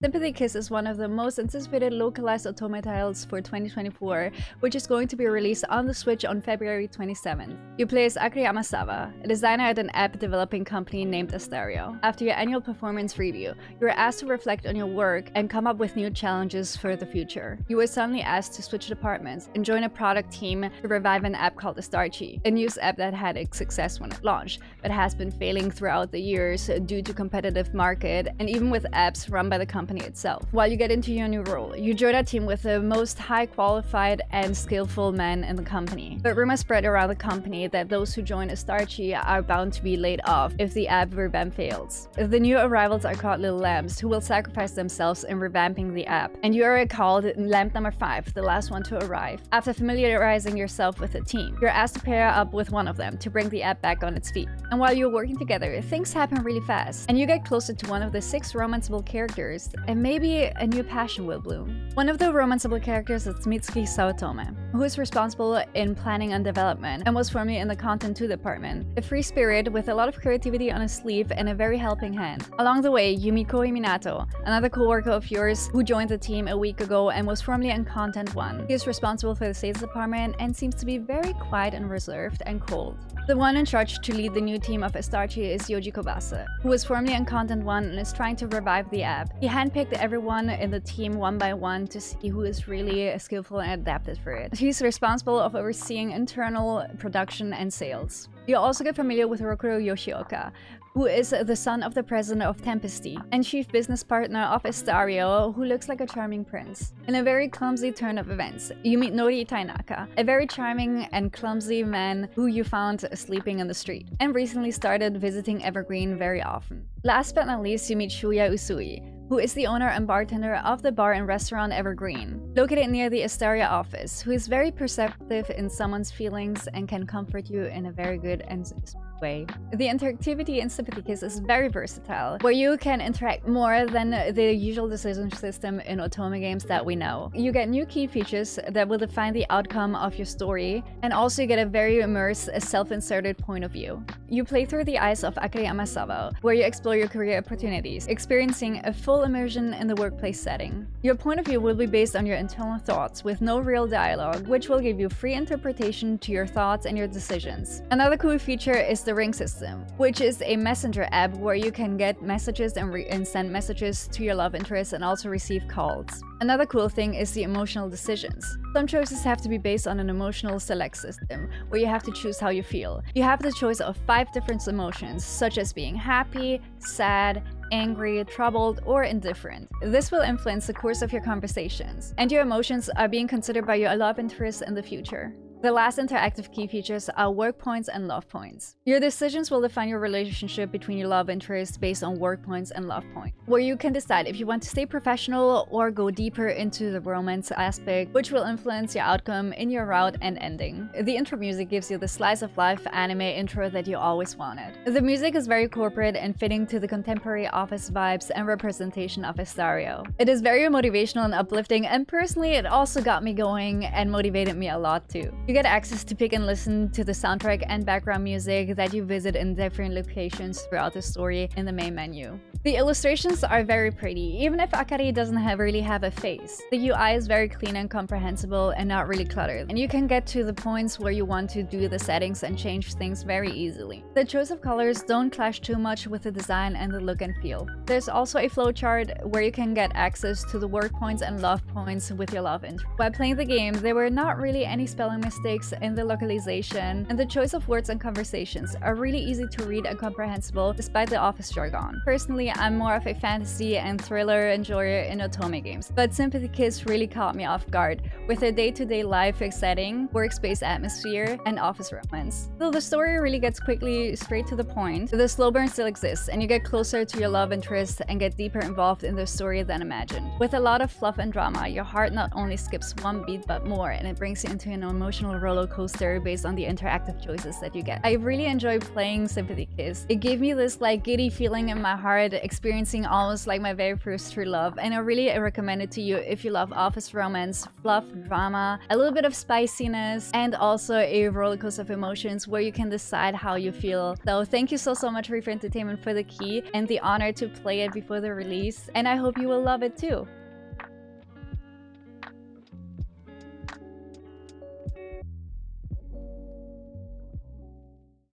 Sympathy Kiss is one of the most anticipated localized Otome titles for 2024, which is going to be released on the Switch on February 27th. You play as Akari Amasawa, a designer at an app developing company named Estario. After your annual performance review, you are asked to reflect on your work and come up with new challenges for the future. You were suddenly asked to switch departments and join a product team to revive an app called Estarci, a news app that had a success when it launched, but has been failing throughout the years due to competitive market and even with apps run by the company itself. While you get into your new role, you join a team with the most high qualified and skillful men in the company. But rumors spread around the company that those who join Estarci are bound to be laid off if the app revamp fails. The new arrivals are called Little Lambs, who will sacrifice themselves in revamping the app, and you are called Lamp number 5, the last one to arrive. After familiarizing yourself with the team, you're asked to pair up with one of them to bring the app back on its feet. And while you're working together, things happen really fast, and you get closer to one of the 6 romanceable characters, and maybe a new passion will bloom. One of the romanceable characters is Mitsuki Otome, who is responsible in planning and development and was formerly in the Content 2 department. A free spirit with a lot of creativity on his sleeve and a very helping hand. Along the way, you meet Koi Minato, another co-worker of yours who joined the team a week ago and was formerly in Content 1. He is responsible for the sales department and seems to be very quiet and reserved and cold. The one in charge to lead the new team of Estarci is Yoji Kobase, who was formerly in Content 1 and is trying to revive the app. He handpicked everyone in the team one by one to see who is really skillful and adapted for it. He's responsible of overseeing internal production and sales. You also get familiar with Rokuro Yoshioka, who is the son of the president of Tempesty and chief business partner of Estario, who looks like a charming prince. In a very clumsy turn of events, you meet Nori Tainaka, a very charming and clumsy man who you found sleeping in the street, and recently started visiting Evergreen very often. Last but not least, you meet Shuya Usui, who is the owner and bartender of the bar and restaurant Evergreen, located near the Estario office, who is very perceptive in someone's feelings and can comfort you in a very good and sweet way. The interactivity in Sympathy Kiss is very versatile, where you can interact more than the usual decision system in Otome games that we know. You get new key features that will define the outcome of your story, and also you get a very immersed, self-inserted point of view. You play through the eyes of Akari Amasawa, where you explore your career opportunities, experiencing a full immersion in the workplace setting. Your point of view will be based on your internal thoughts, with no real dialogue, which will give you free interpretation to your thoughts and your decisions. Another cool feature is the ring system, which is a messenger app where you can get messages and send messages to your love interest and also receive calls. Another cool thing is the emotional decisions. Some choices have to be based on an emotional select system, where you have to choose how you feel. You have the choice of 5 different emotions, such as being happy, sad, angry, troubled, or indifferent. This will influence the course of your conversations, and your emotions are being considered by your love interest in the future. The last interactive key features are work points and love points. Your decisions will define your relationship between your love interests based on work points and love points, where you can decide if you want to stay professional or go deeper into the romance aspect, which will influence your outcome in your route and ending. The intro music gives you the slice of life anime intro that you always wanted. The music is very corporate and fitting to the contemporary office vibes and representation of Estario. It is very motivational and uplifting, and personally it also got me going and motivated me a lot too. You get access to pick and listen to the soundtrack and background music that you visit in different locations throughout the story in the main menu. The illustrations are very pretty, even if Akari doesn't really have a face. The UI is very clean and comprehensible and not really cluttered, and you can get to the points where you want to do the settings and change things very easily. The choice of colors don't clash too much with the design and the look and feel. There's also a flowchart where you can get access to the work points and love points with your love interest. While playing the game, there were not really any spelling mistakes in the localization, and the choice of words and conversations are really easy to read and comprehensible despite the office jargon. Personally, I'm more of a fantasy and thriller enjoyer in Otome games, but Sympathy Kiss really caught me off guard with their day-to-day life setting, workspace atmosphere, and office romance. Though the story really gets quickly straight to the point, the slow burn still exists, and you get closer to your love interest and get deeper involved in the story than imagined. With a lot of fluff and drama, your heart not only skips one beat but more, and it brings you into an emotional emotional roller coaster based on the interactive choices that you get. I really enjoy playing Sympathy Kiss. It gave me this like giddy feeling in my heart, experiencing almost like my very first true love, and I really recommend it to you if you love office romance, fluff, drama, a little bit of spiciness, and also a roller coaster of emotions where you can decide how you feel. So thank you so much, Reef Entertainment, for the key and the honor to play it before the release, and I hope you will love it too.